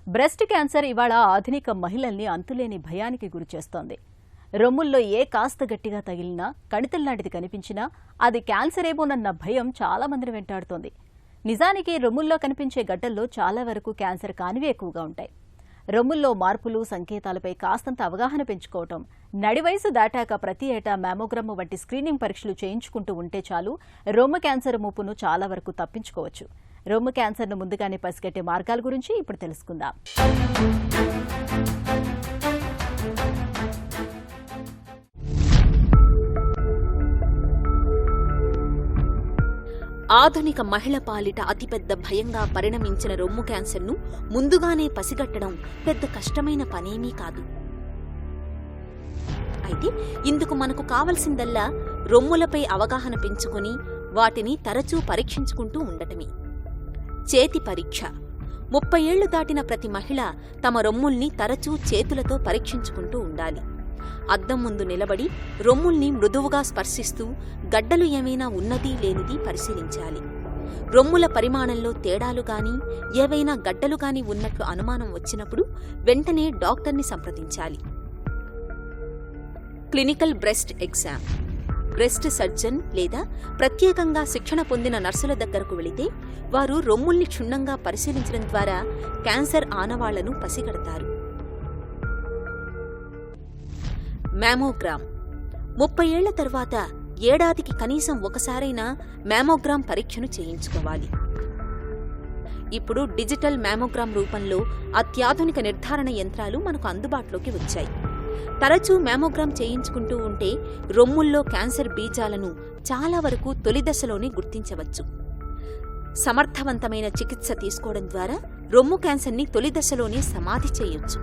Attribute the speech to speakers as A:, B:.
A: Breast cancer ఇవాళ ఆధునిక మహిళల్ని అంతులేని భయానికి గురిచేస్తోంది. రొమ్ముల్లో ఏ కాస్త గట్టిగా తగిలినా, కణితల్లాంటిది కనిపించినా అది క్యాన్సరేమోనన్న భయం చాలా మందిని వెంటాడుతోంది. నిజానికి రొమ్ముల్లో కనిపించే గడ్డల్లో చాలా వరకు క్యాన్సర్ కానివే ఎక్కువగా ఉంటాయి. రొమ్ముల్లో మార్పులు, సంకేతాలపై కాస్తంత అవగాహన పెంచుకోవటం, నడివయసు దాటాక ప్రతి ఏటా మ్యామోగ్రామ్ వంటి స్క్రీనింగ్ పరీక్షలు చేయించుకుంటూ ఉంటే చాలు రొమ్ము క్యాన్సర్ ముప్పును చాలా వరకు తప్పించుకోవచ్చు. రొమ్ము క్యాన్సర్ను ముందుగానే పసిగట్టే మార్గాల గురించి ఇప్పుడు తెలుసుకుందాం.
B: ఆధునిక మహిళ పాలిట అతిపెద్ద భయంగా పరిణమించిన రొమ్ము క్యాన్సర్ను ముందుగానే పసిగట్టడం పెద్ద కష్టమైన పనేమీ కాదు. అయితే ఇందుకు మనకు కావలసిందల్లా రొమ్ములపై అవగాహన పెంచుకుని వాటిని తరచూ పరీక్షించుకుంటూ ఉండటమే. చేతి పరీక్ష. 30 ఏళ్లు దాటిన ప్రతి మహిళ తమ రొమ్ముల్ని తరచూ చేతులతో పరీక్షించుకుంటూ ఉండాలి. అద్దం ముందు నిలబడి రొమ్ముల్ని మృదువుగా స్పర్శిస్తూ గడ్డలు ఏమైనా ఉన్నదీ లేనిదీ పరిశీలించాలి. రొమ్ముల పరిమాణంలో తేడాలు గాని, ఏవైనా గడ్డలు గాని ఉన్నట్లు అనుమానం వచ్చినప్పుడు వెంటనే డాక్టర్ని సంప్రదించాలి. Clinical breast exam. Breast surgeon లేదా ప్రత్యేకంగా శిక్షణ పొందిన నర్సుల దగ్గరకు వెళితే వారు రొమ్ముల్ని క్షుణ్ణంగా పరిశీలించడం ద్వారా క్యాన్సర్ ఆనవాళ్లను పసిగడతారు. మ్యామోగ్రామ్. 30 ఏళ్ల తర్వాత ఏడాదికి కనీసం ఒకసారైనా మ్యామోగ్రామ్ పరీక్షను చేయించుకోవాలి. ఇప్పుడు డిజిటల్ మ్యామోగ్రామ్ రూపంలో అత్యాధునిక నిర్ధారణ యంత్రాలు మనకు అందుబాటులోకి వచ్చాయి. తరచూ మ్యామోగ్రామ్ చేయించుకుంటూ ఉంటే రొమ్ముల్లో క్యాన్సర్ బీజాలను చాలా వరకు తొలి దశలోనే గుర్తించవచ్చు. సమర్థవంతమైన చికిత్స తీసుకోవడం ద్వారా రొమ్ము క్యాన్సర్ని తొలి దశలోనే సమాధి చేయొచ్చు.